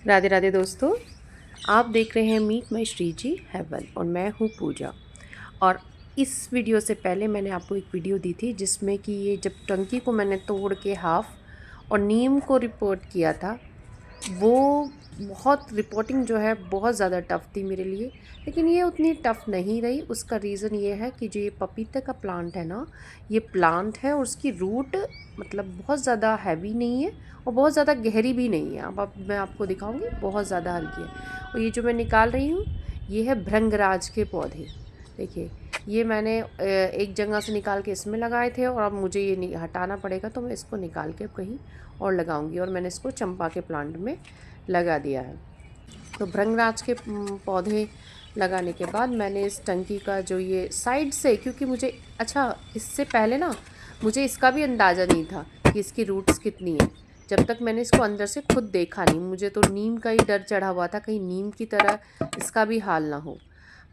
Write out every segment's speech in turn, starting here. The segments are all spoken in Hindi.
राधे राधे दोस्तों, आप देख रहे हैं meet my Shri ji heaven और मैं हूँ पूजा। और इस वीडियो से पहले मैंने आपको एक वीडियो दी थी जिसमें कि ये जब टंकी को मैंने तोड़ के हाफ और नीम को रिपोर्ट किया था, वो बहुत रिपोर्टिंग जो है बहुत ज़्यादा टफ़ थी मेरे लिए। लेकिन ये उतनी टफ़ नहीं रही। उसका रीज़न ये है कि जो ये पपीते का प्लांट है ना, ये प्लांट है और उसकी रूट मतलब बहुत ज़्यादा हैवी नहीं है और बहुत ज़्यादा गहरी भी नहीं है। अब मैं आपको दिखाऊंगी, बहुत ज़्यादा हल्की है। और ये जो मैं निकाल रही हूँ, ये है भृंगराज के पौधे। देखिए, ये मैंने एक जगह से निकाल के इसमें लगाए थे और अब मुझे ये हटाना पड़ेगा, तो मैं इसको निकाल के कहीं और लगाऊंगी। और मैंने इसको चंपा के प्लांट में लगा दिया है। तो भृंगराज के पौधे लगाने के बाद मैंने इस टंकी का जो ये साइड से, क्योंकि मुझे इससे पहले ना मुझे इसका भी अंदाज़ा नहीं था कि इसकी रूट्स कितनी है। जब तक मैंने इसको अंदर से खुद देखा नहीं, मुझे तो नीम का ही डर चढ़ा हुआ था, कहीं नीम की तरह इसका भी हाल ना हो।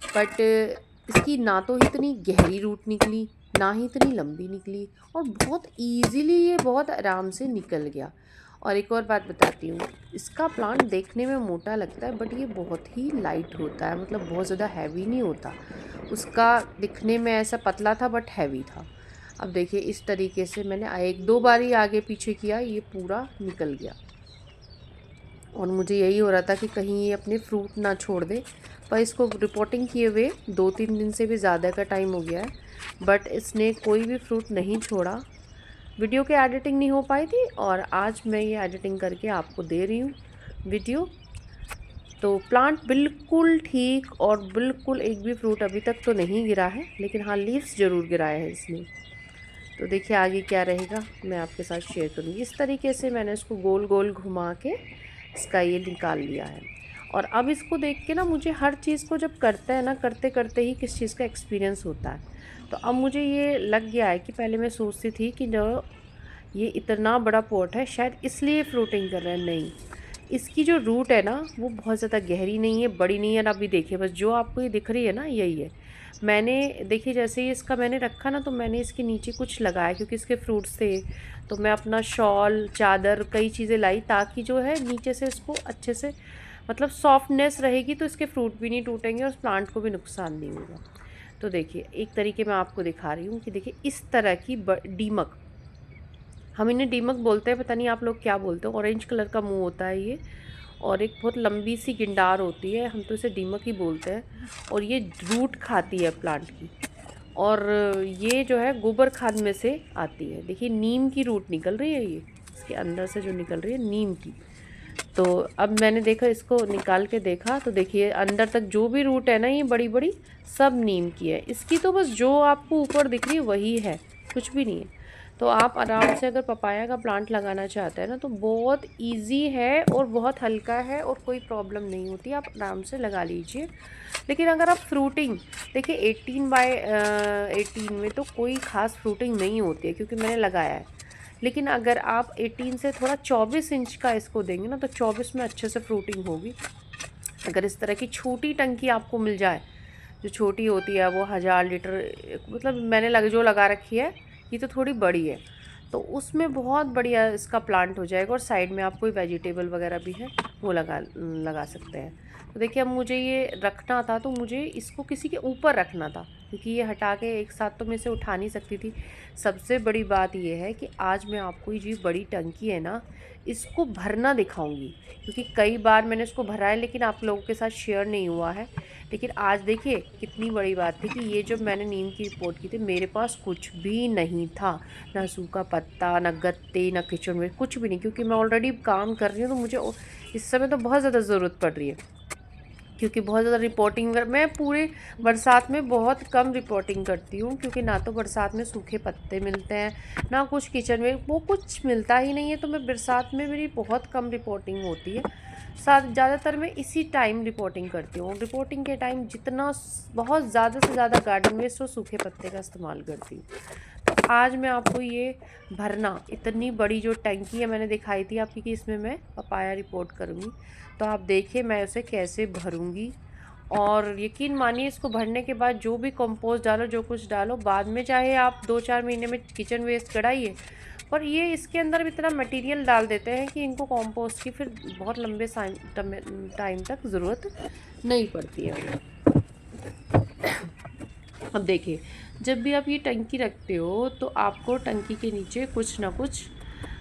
बट इसकी ना तो इतनी गहरी रूट निकली, ना ही इतनी लंबी निकली, और बहुत ईज़िली ये बहुत आराम से निकल गया। और एक और बात बताती हूँ, इसका प्लांट देखने में मोटा लगता है बट ये बहुत ही लाइट होता है, मतलब बहुत ज़्यादा हैवी नहीं होता। उसका दिखने में ऐसा पतला था बट हैवी था। अब देखिए, इस तरीके से मैंने एक दो बार ही आगे पीछे किया, ये पूरा निकल गया। और मुझे यही हो रहा था कि कहीं ये अपने फ्रूट ना छोड़ दे, पर इसको रिपोर्टिंग किए हुए 2-3 दिन से भी ज़्यादा का टाइम हो गया है, बट इसने कोई भी फ्रूट नहीं छोड़ा। वीडियो की एडिटिंग नहीं हो पाई थी और आज मैं ये एडिटिंग करके आपको दे रही हूँ वीडियो। तो प्लांट बिल्कुल ठीक, और बिल्कुल एक भी फ्रूट अभी तक तो नहीं गिरा है, लेकिन हाँ, लीव्स ज़रूर गिराए हैं इसने। तो देखिए आगे क्या रहेगा, मैं आपके साथ शेयर करूँगी। इस तरीके से मैंने इसको गोल गोल घुमा के इसका ये निकाल लिया है। और अब इसको देख के ना, मुझे हर चीज़ को जब करते हैं ना, करते करते ही किस चीज़ का एक्सपीरियंस होता है। तो अब मुझे ये लग गया है कि पहले मैं सोचती थी कि जो ये इतना बड़ा पॉट है शायद इसलिए फ्रूटिंग कर रहा है, नहीं, इसकी जो रूट है ना वो बहुत ज़्यादा गहरी नहीं है, बड़ी नहीं है ना। अभी देखिए, बस जो आपको ये दिख रही है ना, यही है। मैंने देखिए, जैसे ही इसका मैंने रखा ना, तो मैंने इसके नीचे कुछ लगाया क्योंकि इसके फ्रूट्स थे। तो मैं अपना शॉल, चादर, कई चीज़ें लाई ताकि जो है नीचे से इसको अच्छे से, मतलब सॉफ्टनेस रहेगी, तो इसके फ्रूट भी नहीं टूटेंगे और उस प्लांट को भी नुकसान नहीं होगा। तो देखिए, एक तरीके मैं आपको दिखा रही हूँ कि देखिए इस तरह की डीमक, हम इन्हें दीमक बोलते हैं, पता नहीं आप लोग क्या बोलते हो। ऑरेंज कलर का मुंह होता है ये, और एक बहुत लंबी सी गिंडार होती है, हम तो इसे दीमक ही बोलते हैं। और ये रूट खाती है प्लांट की, और ये जो है गोबर खाद में से आती है। देखिए, नीम की रूट निकल रही है, ये इसके अंदर से जो निकल रही है नीम की। तो अब मैंने देखा, इसको निकाल के देखा, तो देखिए अंदर तक जो भी रूट है ना, ये बड़ी बड़ी सब नीम की है। इसकी तो बस जो आपको ऊपर दिख रही है वही है, कुछ भी नहीं है। तो आप आराम से अगर पपाया का प्लांट लगाना चाहते हैं ना, तो बहुत इजी है और बहुत हल्का है और कोई प्रॉब्लम नहीं होती, आप आराम से लगा लीजिए। लेकिन अगर आप फ्रूटिंग, देखिए 18x18 में तो कोई ख़ास फ्रूटिंग नहीं होती है क्योंकि मैंने लगाया है। लेकिन अगर आप 18 से थोड़ा 24 इंच का इसको देंगे ना, तो 24 में अच्छे से फ्रूटिंग होगी। अगर इस तरह की छोटी टंकी आपको मिल जाए, जो छोटी होती है, वो 1000 लीटर, मतलब मैंने जो लगा रखी है, ये तो थोड़ी बड़ी है, तो उसमें बहुत बढ़िया इसका प्लांट हो जाएगा। और साइड में आप कोई वेजिटेबल वगैरह भी है वो लगा लगा सकते हैं। तो देखिए, अब मुझे ये रखना था, तो मुझे इसको किसी के ऊपर रखना था, क्योंकि ये हटा के एक साथ तो मैं इसे उठा नहीं सकती थी। सबसे बड़ी बात ये है कि आज मैं आपको ये जो बड़ी टंकी है ना, इसको भरना दिखाऊंगी, क्योंकि कई बार मैंने इसको भरा है लेकिन आप लोगों के साथ शेयर नहीं हुआ है। लेकिन आज देखिए कितनी बड़ी बात थी कि ये जब मैंने नीम की रिपोर्ट की थी, मेरे पास कुछ भी नहीं था, ना सूखा पत्ता, ना गत्ते, ना किचन में, कुछ भी नहीं, क्योंकि मैं ऑलरेडी काम कर रही हूँ, तो मुझे इस समय तो बहुत ज़्यादा ज़रूरत पड़ रही है, क्योंकि बहुत ज़्यादा रिपोर्टिंग मैं पूरे बरसात में बहुत कम रिपोर्टिंग करती हूँ, क्योंकि ना तो बरसात में सूखे पत्ते मिलते हैं, ना कुछ किचन में वो कुछ मिलता ही नहीं है। तो मैं बरसात में मेरी बहुत कम रिपोर्टिंग होती है। साथ ज़्यादातर मैं इसी टाइम रिपोर्टिंग करती हूँ। रिपोर्टिंग के टाइम जितना बहुत ज़्यादा से ज़्यादा गार्डन वेस्ट और सूखे पत्ते का इस्तेमाल करती हूँ। तो आज मैं आपको ये भरना, इतनी बड़ी जो टंकी है मैंने दिखाई थी आपकी कि इसमें मैं पपाया रिपोर्ट करूँगी, तो आप देखिए मैं उसे कैसे भरूँगी। और यकीन मानिए, इसको भरने के बाद जो भी कंपोस्ट डालो, जो कुछ डालो, बाद में चाहे आप 2-4 महीने में किचन वेस्ट कढ़ाइए, और ये इसके अंदर भी इतना मटेरियल डाल देते हैं कि इनको कंपोस्ट की फिर बहुत लंबे टाइम तक ज़रूरत नहीं पड़ती है। अब देखिए, जब भी आप ये टंकी रखते हो तो आपको टंकी के नीचे कुछ ना कुछ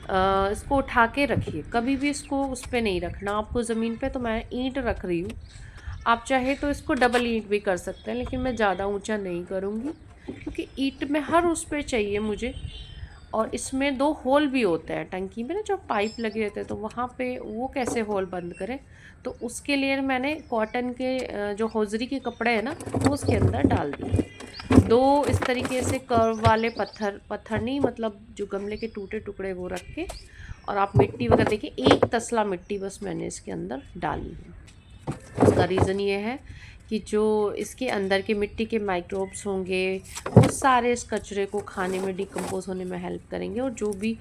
इसको उठा के रखिए, कभी भी इसको उस पे नहीं रखना आपको ज़मीन पे। तो मैं ईंट रख रही हूँ, आप चाहे तो इसको डबल ईंट भी कर सकते हैं, लेकिन मैं ज़्यादा ऊंचा नहीं करूँगी क्योंकि ईंट में हर उस पे चाहिए मुझे। और इसमें 2 होल भी होते हैं टंकी में ना, जो पाइप लगे रहते हैं, तो वहाँ पे वो कैसे होल बंद करें। तो उसके लिए मैंने कॉटन के जो हौजरी के कपड़े हैं ना, वो उसके अंदर डाल दिए। 2 इस तरीके से कर्व वाले पत्थर नहीं, मतलब जो गमले के टूटे टुकड़े वो रख के, और आप मिट्टी वगैरह देखिए, 1 तसला मिट्टी बस मैंने इसके अंदर डाली है। उसका रीज़न ये है कि जो इसके अंदर के मिट्टी के माइक्रोब्स होंगे वो सारे इस कचरे को खाने में, डिकम्पोज होने में हेल्प करेंगे। और जो भी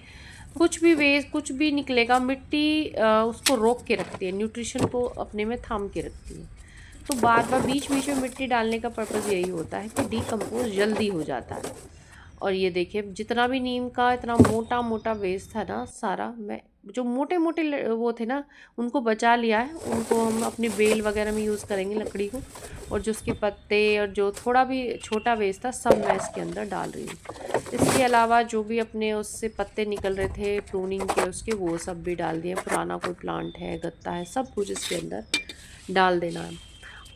कुछ भी वेस्ट कुछ भी निकलेगा, मिट्टी उसको रोक के रखती है, न्यूट्रिशन को अपने में थाम के रखती है। तो बार बार बीच बीच में मिट्टी डालने का पर्पज़ यही होता है कि डिकम्पोज जल्दी हो जाता है। और ये देखिए, जितना भी नीम का इतना मोटा मोटा वेस्ट था ना, सारा मैं जो मोटे मोटे वो थे ना, उनको बचा लिया है। उनको हम अपनी बेल वगैरह में यूज़ करेंगे, लकड़ी को। और जो उसके पत्ते और जो थोड़ा भी छोटा वेस्ट था, सब मैं इसके अंदर डाल रही हूँ। इसके अलावा जो भी अपने उससे पत्ते निकल रहे थे प्रूनिंग के उसके, वो सब भी डाल दिए। पुराना कोई प्लांट है, गत्ता है, सब कुछ इसके अंदर डाल देना है।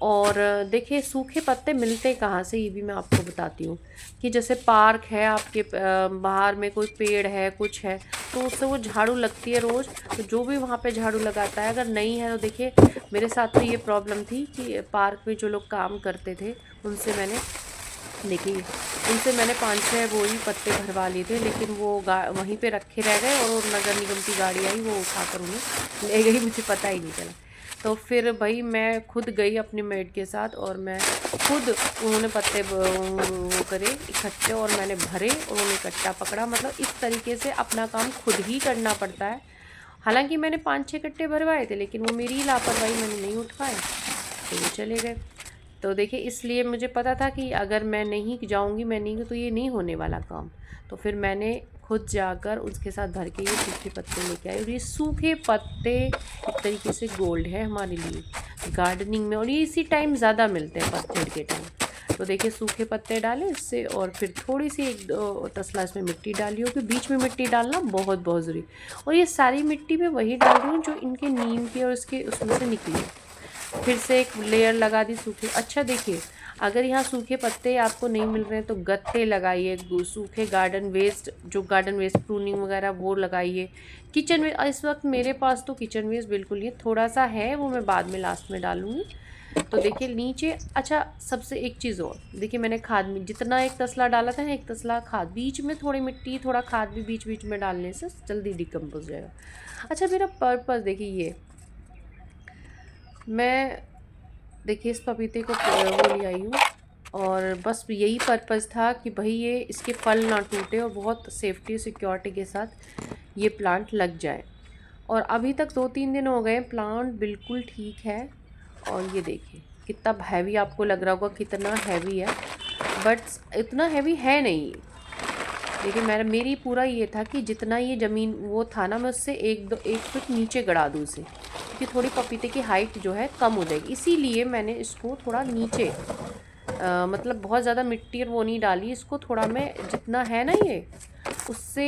और देखिए, सूखे पत्ते मिलते कहाँ से, ये भी मैं आपको बताती हूँ। कि जैसे पार्क है आपके बाहर में, कोई पेड़ है, कुछ है, तो उससे वो झाड़ू लगती है रोज़। तो जो भी वहाँ पे झाड़ू लगाता है, अगर नहीं है तो देखिए, मेरे साथ तो ये प्रॉब्लम थी कि पार्क में जो लोग काम करते थे, उनसे मैंने देखिए उनसे मैंने 5-6 बोरी पत्ते भरवा लिए थे, लेकिन वो वहीं पे रखे रह गए, और वो नगर निगम की गाड़ी आई, वो उठाकर उन्हें ले गई, मुझे पता ही नहीं चला। तो फिर भाई मैं खुद गई अपनी मेड के साथ, और मैं खुद, उन्होंने पत्ते वो करे इकट्ठे, और मैंने भरे, उन्होंने कट्टा पकड़ा। मतलब इस तरीके से अपना काम खुद ही करना पड़ता है। हालांकि मैंने 5-6 कट्टे भरवाए थे, लेकिन वो मेरी लापरवाही, मैंने नहीं उठ पाए, तो वो चले गए। तो देखिए, इसलिए मुझे पता था कि अगर मैं नहीं जाऊंगी, मैं नहीं, तो ये नहीं होने वाला काम। तो फिर मैंने खुद जाकर उसके साथ भर के ये सूखे पत्ते लेके आई। और ये सूखे पत्ते एक तरीके से गोल्ड है हमारे लिए गार्डनिंग में, और ये इसी टाइम ज़्यादा मिलते हैं, पतझड़ के टाइम। तो देखिए, सूखे पत्ते डाले इससे, और फिर थोड़ी सी 1-2 तसला इसमें मिट्टी डाली होगी। बीच में मिट्टी डालना बहुत बहुत ज़रूरी। और ये सारी मिट्टी मैं वही डाल रही हूँ जो इनके नीम के और इसके उसमें से निकली। फिर से एक लेयर लगा दी सूखे। अच्छा देखिए, अगर यहाँ सूखे पत्ते आपको नहीं मिल रहे हैं तो गत्ते लगाइए, सूखे गार्डन वेस्ट, जो गार्डन वेस्ट प्रूनिंग वगैरह, वो लगाइए। किचन वेस्ट, इस वक्त मेरे पास तो किचन वेस्ट बिल्कुल नहीं है, थोड़ा सा है, वो मैं बाद में लास्ट में डालूँगी। तो देखिए नीचे, अच्छा सबसे एक चीज़ और देखिए, मैंने खाद में जितना 1 तसला डाला था, 1 तसला खाद, बीच में थोड़ी मिट्टी, थोड़ा खाद भी बीच बीच में डालने से जल्दी डिकम्पोज हो जाएगा। अच्छा, मेरा पर्पज़ देखिए, ये मैं देखिए इस पपीते को वो ले आई हूँ, और बस यही पर्पज़ था कि भाई ये इसके फल ना टूटे, और बहुत सेफ्टी सिक्योरिटी के साथ ये प्लांट लग जाए। और अभी तक 2-3 दिन हो गए, प्लांट बिल्कुल ठीक है। और ये देखिए कितना हैवी, आपको लग रहा होगा कितना हैवी है, बट इतना हैवी है नहीं। देखिए, मेरी पूरा ये था कि जितना ये ज़मीन वो था ना, मैं उससे 1 फुट नीचे गड़ा दूँ उसे, क्योंकि थोड़ी पपीते की हाइट जो है कम हो जाएगी। इसीलिए मैंने इसको थोड़ा नीचे, मतलब बहुत ज़्यादा मिट्टी और वो नहीं डाली इसको, थोड़ा मैं जितना है ना ये, उससे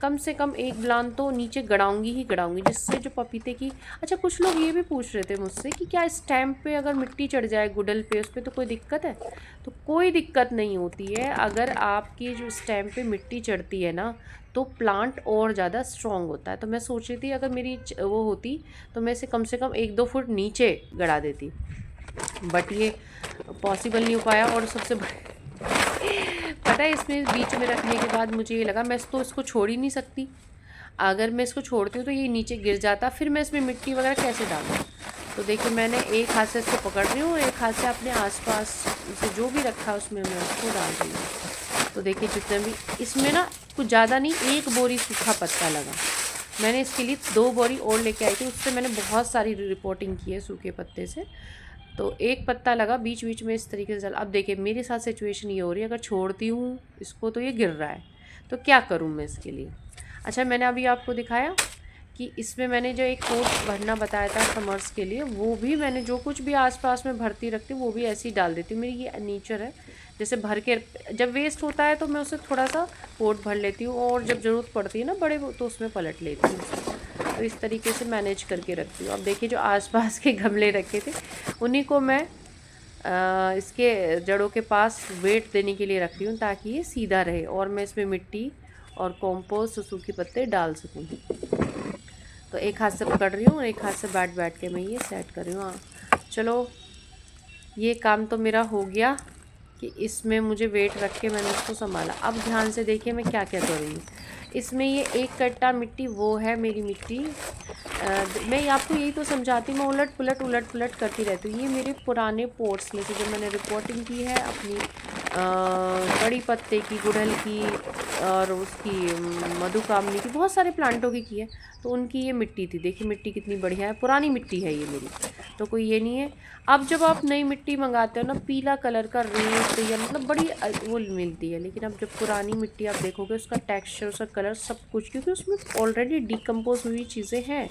कम से कम 1 ब्लान तो नीचे गड़ाऊंगी ही गड़ाऊंगी, जिससे जो पपीते की। अच्छा, कुछ लोग ये भी पूछ रहे थे मुझसे कि क्या स्टैम्प पे अगर मिट्टी चढ़ जाए, गुडल पे, उस पर तो कोई दिक्कत है? तो कोई दिक्कत नहीं होती है। अगर आपकी जो स्टैम्प पे मिट्टी चढ़ती है ना, तो प्लांट और ज़्यादा स्ट्रॉन्ग होता है। तो मैं सोच रही थी अगर मेरी वो होती, तो मैं इसे कम से कम 1-2 फुट नीचे गड़ा देती, बट ये पॉसिबल नहीं हो पाया। और सबसे पता है, इसमें बीच में रखने के बाद मुझे ये लगा, मैं तो इसको छोड़ ही नहीं सकती। अगर मैं इसको छोड़ती हूँ तो ये नीचे गिर जाता, फिर मैं इसमें मिट्टी वगैरह कैसे डालूँ। तो देखिए, मैंने एक हाथ से इसको पकड़ रही हूँ, और एक हाथ से अपने आसपास से जो भी रखा है उसमें मैं उसको डाल रही हूँ। तो देखिए, जितने भी इसमें ना, कुछ ज़्यादा नहीं, 1 बोरी सूखा पत्ता लगा। मैंने इसके लिए 2 बोरी और लेके आई थी, उससे मैंने बहुत सारी रिपोर्टिंग की है सूखे पत्ते से। तो 1 पत्ता लगा बीच बीच में इस तरीके से चल। अब देखिए, मेरे साथ सिचुएशन ये हो रही है, अगर छोड़ती हूँ इसको तो ये गिर रहा है, तो क्या करूँ मैं इसके लिए। अच्छा, मैंने अभी आपको दिखाया कि इसमें मैंने जो एक पोट भरना बताया था समर्स के लिए, वो भी मैंने जो कुछ भी आसपास में भरती रखती हूँ वो भी ऐसे ही डाल देती हूँ। मेरी ये नेचर है, जैसे भर के जब वेस्ट होता है तो मैं उसे थोड़ा सा पोट भर लेती हूँ, और जब ज़रूरत पड़ती है ना बड़े तो उसमें पलट लेती हूँ उसे। तो इस तरीके से मैनेज करके रखती हूँ। अब देखिए जो आसपास के गमले रखे थे उन्हीं को मैं इसके जड़ों के पास वेट देने के लिए रख रही हूँ, ताकि ये सीधा रहे और मैं इसमें मिट्टी और कॉम्पोस्ट और सूखे पत्ते डाल सकूँ। तो एक हाथ से पकड़ रही हूँ और एक हाथ से बैठ बैठ के मैं ये सेट कर रही हूँ। हाँ चलो, ये काम तो मेरा हो गया कि इसमें मुझे वेट रख के मैंने उसको संभाला। अब ध्यान से देखिए मैं क्या क्या कर रही हूँ। इसमें ये एक कट्टा मिट्टी वो है मेरी मिट्टी। मैं आपको यही तो समझाती हूँ, मैं उलट पुलट करती रहती हूँ। ये मेरे पुराने पोट्स में से जो मैंने रिपोर्टिंग की है अपनी कड़ी पत्ते की, गुड़हल की और उसकी मधुकामनी की, बहुत सारे प्लांटों की है। तो उनकी ये मिट्टी थी। देखिए मिट्टी कितनी बढ़िया है, पुरानी मिट्टी है ये मेरी, तो कोई ये नहीं है। अब जब आप नई मिट्टी मंगाते हो ना, पीला कलर का रेत या मतलब बड़ी वो मिलती है, लेकिन अब जब पुरानी मिट्टी आप देखोगे उसका टेक्सचर, उसका कलर, सब कुछ, क्योंकि उसमें ऑलरेडी डिकम्पोज हुई चीज़ें हैं,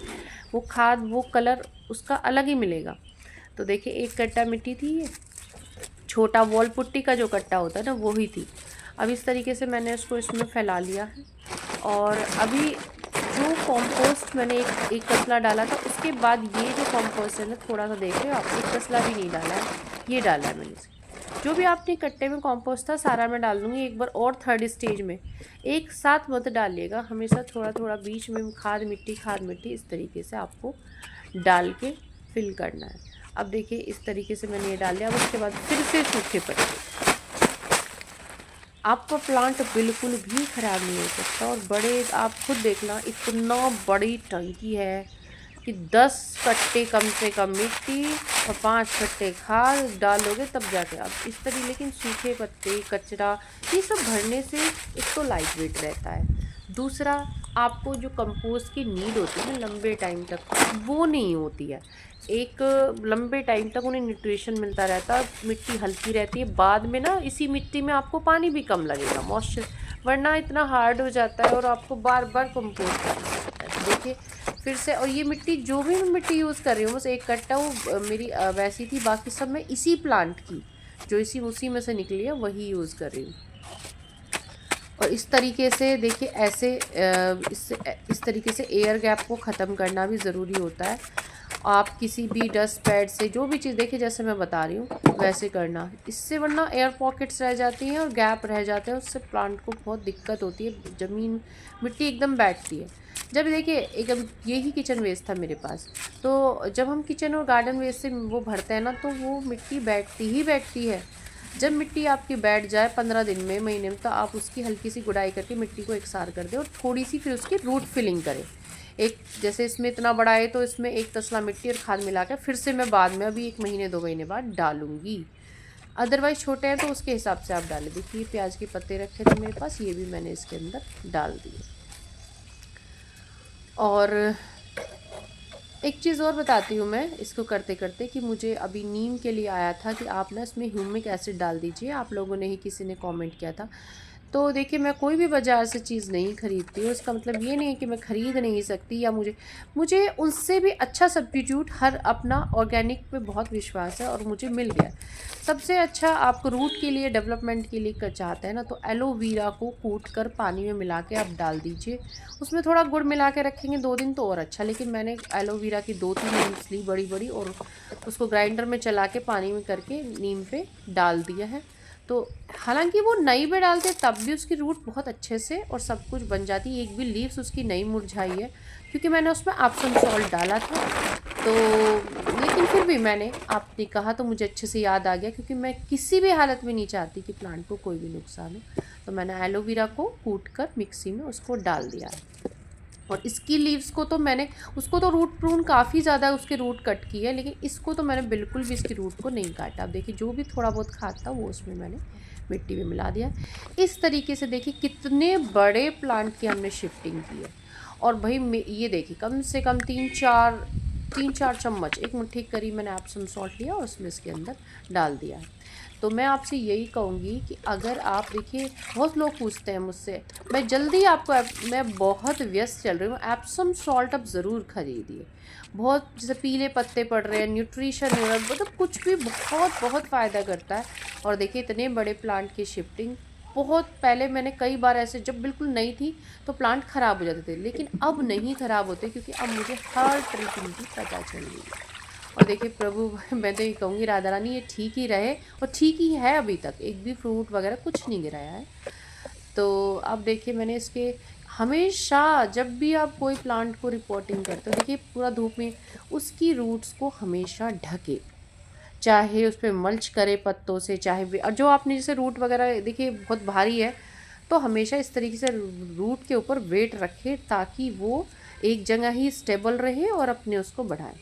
वो खाद वो कलर उसका अलग ही मिलेगा। तो देखिए एक कट्टा मिट्टी थी, ये छोटा वॉल पुट्टी का जो कट्टा होता है ना वो ही थी। अब इस तरीके से मैंने उसको इसमें फैला लिया है। और अभी जो कंपोस्ट मैंने एक तसला डाला था, उसके बाद ये जो कंपोस्ट है ना, थोड़ा सा देख रहे हो आप, एक तसला भी नहीं डाला है, ये डाला है मैंने। जो भी आपने कट्टे में कंपोस्ट था सारा मैं डाल दूँगी एक बार और थर्ड स्टेज में। एक साथ मत डालिएगा, हमेशा थोड़ा थोड़ा बीच में खाद मिट्टी इस तरीके से आपको डाल के फिल करना है। अब देखिए इस तरीके से मैंने ये डाल लिया। अब उसके बाद फिर से सूखे पत्ते। आपका प्लांट बिल्कुल भी ख़राब नहीं हो सकता। और बड़े आप खुद देखना, इतना बड़ी टंकी है कि 10 कट्टे कम से कम मिट्टी और 5 कट्टे खाद डालोगे तब जाके आप इस तरह। लेकिन सूखे पत्ते, कचरा, ये सब भरने से एक तो लाइट वेट रहता है, दूसरा आपको जो कंपोस्ट की नीड होती है ना लंबे टाइम तक, वो नहीं होती है। एक लंबे टाइम तक उन्हें न्यूट्रिशन मिलता रहता है, मिट्टी हल्की रहती है। बाद में ना इसी मिट्टी में आपको पानी भी कम लगेगा, मॉइस्चर, वरना इतना हार्ड हो जाता है और आपको बार बार कंपोस्ट करना पड़ता है। देखिए फिर से, और ये मिट्टी जो भी मैं मिट्टी यूज़ कर रही हूँ, बस एक कट्टा वो मेरी वैसी थी, बाकी सब मैं इसी प्लांट की जो उसी में से निकली है वही यूज़ कर रही हूँ। और इस तरीके से देखिए ऐसे इस तरीके से एयर गैप को ख़त्म करना भी ज़रूरी होता है। आप किसी भी डस्ट पैड से जो भी चीज़, देखिए जैसे मैं बता रही हूँ वैसे करना, इससे वरना एयर पॉकेट्स रह जाती हैं और गैप रह जाते हैं, उससे प्लांट को बहुत दिक्कत होती है, ज़मीन मिट्टी एकदम बैठती है। जब देखिए एकदम यही किचन वेस्ट था मेरे पास, तो जब हम किचन और गार्डन वेस्ट से वो भरते हैं ना, तो वो मिट्टी बैठती है। जब मिट्टी आपकी बैठ जाए 15 दिन में, महीने में, तो आप उसकी हल्की सी गुड़ाई करके मिट्टी को एकसार कर दें और थोड़ी सी फिर उसकी रूट फिलिंग करें। एक जैसे इसमें इतना बड़ा है तो इसमें एक तसला मिट्टी और खाद मिला कर फिर से मैं बाद में अभी 1 महीने 2 महीने बाद डालूंगी। अदरवाइज़ छोटे हैं तो उसके हिसाब से आप डालें। देखिए प्याज के पत्ते रखे थे मेरे पास, ये भी मैंने इसके अंदर डाल दिए। और एक चीज़ और बताती हूँ मैं इसको करते करते, कि मुझे अभी नीम के लिए आया था कि आप ना इसमें ह्यूमिक एसिड डाल दीजिए, आप लोगों ने ही किसी ने कमेंट किया था। तो देखिए मैं कोई भी बाज़ार से चीज़ नहीं खरीदती हूँ, इसका मतलब ये नहीं है कि मैं ख़रीद नहीं सकती, या मुझे उससे भी अच्छा सब्स्टिट्यूट हर अपना ऑर्गेनिक पे बहुत विश्वास है और मुझे मिल गया। सबसे अच्छा आपको रूट के लिए, डेवलपमेंट के लिए चाहते हैं ना, तो एलोवेरा को कूट कर पानी में मिला के आप डाल दीजिए। उसमें थोड़ा गुड़ मिला के रखेंगे 2 दिन तो और अच्छा। लेकिन मैंने एलोवेरा की 2-3 लीव्स ली बड़ी बड़ी, और उसको ग्राइंडर में चला के पानी में करके नीम पे डाल दिया है। तो हालांकि वो नई में डालते तब भी उसकी रूट बहुत अच्छे से और सब कुछ बन जाती है, एक भी लीव्स उसकी नहीं मुरझाई है, क्योंकि मैंने उसमें एप्सम सॉल्ट डाला था। तो लेकिन फिर भी मैंने, आपने कहा तो मुझे अच्छे से याद आ गया, क्योंकि मैं किसी भी हालत में नहीं चाहती कि प्लांट को कोई भी नुकसान हो। तो मैंने एलोवेरा को कूट कर मिक्सी में उसको डाल दिया है। और इसकी लीव्स को तो मैंने, उसको तो रूट प्रून काफ़ी ज़्यादा उसके रूट कट की है, लेकिन इसको तो मैंने बिल्कुल भी इसकी रूट को नहीं काटा। अब देखिए जो भी थोड़ा बहुत खाद था वो उसमें मैंने मिट्टी में मिला दिया। इस तरीके से देखिए कितने बड़े प्लांट की हमने शिफ्टिंग की है। और भाई ये देखिए कम से कम 3-4 3-4 चम्मच, एक मुट्ठी के करीब मैंने एप्सम सॉल्ट लिया और उसमें इसके अंदर डाल दिया है। तो मैं आपसे यही कहूँगी कि अगर आप देखिए, बहुत लोग पूछते हैं मुझसे, मैं जल्दी आपको मैं बहुत व्यस्त चल रही हूँ, एप्सम सॉल्ट आप ज़रूर खरीदिए। बहुत जैसे पीले पत्ते पड़ रहे हैं, न्यूट्रिशन हो रहा है, मतलब कुछ भी बहुत बहुत फ़ायदा करता है। और देखिए इतने बड़े प्लांट की शिफ्टिंग, बहुत पहले मैंने कई बार ऐसे, जब बिल्कुल नई थी तो प्लांट ख़राब हो जाते थे, लेकिन अब नहीं ख़राब होते क्योंकि अब मुझे हर तरीके की पता चल गई है। और देखिए प्रभु मैं तो ये कहूँगी राधा रानी, ये ठीक ही रहे, और ठीक ही है, अभी तक एक भी फ्रूट वगैरह कुछ नहीं गिराया है। तो अब देखिए मैंने इसके, हमेशा जब भी आप कोई प्लांट को रिपोर्टिंग करते हो, देखिए पूरा धूप में उसकी रूट्स को हमेशा ढके, चाहे उस पर मल्च करे पत्तों से, चाहे और जो आपने जैसे रूट वगैरह देखिए बहुत भारी है, तो हमेशा इस तरीके से रूट के ऊपर वेट रखे ताकि वो एक जगह ही स्टेबल रहे और अपने उसको बढ़ाए।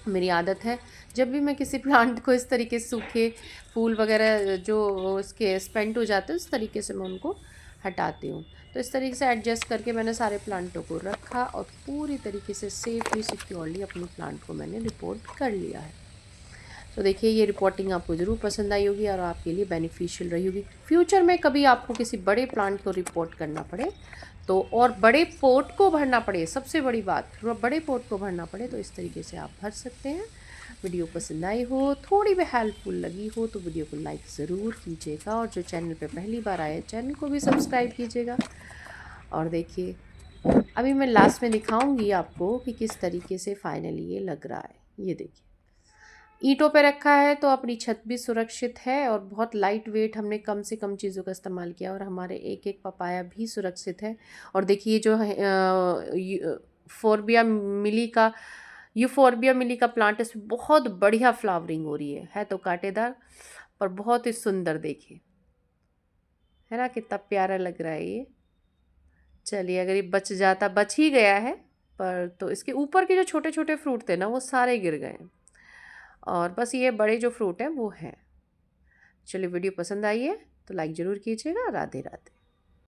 मेरी आदत है, जब भी मैं किसी प्लांट को इस तरीके से सूखे फूल वगैरह जो उसके स्पेंट हो जाते हैं, उस तरीके से मैं उनको हटाती हूँ। तो इस तरीके से एडजस्ट करके मैंने सारे प्लांटों को रखा और पूरी तरीके से सेफली सिक्योरली अपने प्लांट को मैंने रिपोर्ट कर लिया है। तो देखिए ये रिपोर्टिंग आपको ज़रूर पसंद आई होगी और आपके लिए बेनिफिशियल रही होगी। फ्यूचर में कभी आपको किसी बड़े प्लांट को रिपोर्ट करना पड़े तो, और बड़े पोट को भरना पड़े, सबसे बड़ी बात, बड़े पोट को भरना पड़े, तो इस तरीके से आप भर सकते हैं। वीडियो पसंद आई हो, थोड़ी भी हेल्पफुल लगी हो, तो वीडियो को लाइक ज़रूर कीजिएगा, और जो चैनल पे पहली बार आए चैनल को भी सब्सक्राइब कीजिएगा। और देखिए अभी मैं लास्ट में दिखाऊंगी आपको कि किस तरीके से फाइनली ये लग रहा है। ये देखिए ईंटों पे रखा है तो अपनी छत भी सुरक्षित है, और बहुत लाइट वेट, हमने कम से कम चीज़ों का इस्तेमाल किया, और हमारे एक एक पपाया भी सुरक्षित है। और देखिए जो है फोरबिया मिली का, यूफोरबिया मिली का प्लांट, इसमें बहुत बढ़िया फ्लावरिंग हो रही है तो कांटेदार पर बहुत ही सुंदर, देखिए है ना कितना प्यारा लग रहा है ये। चलिए अगर ये बच जाता, बच ही गया है, पर तो इसके ऊपर के जो छोटे छोटे फ्रूट थे ना वो सारे गिर गए, और बस ये बड़े जो फ्रूट हैं वो हैं। चलिए वीडियो पसंद आई है तो लाइक ज़रूर कीजिएगा। राधे राधे।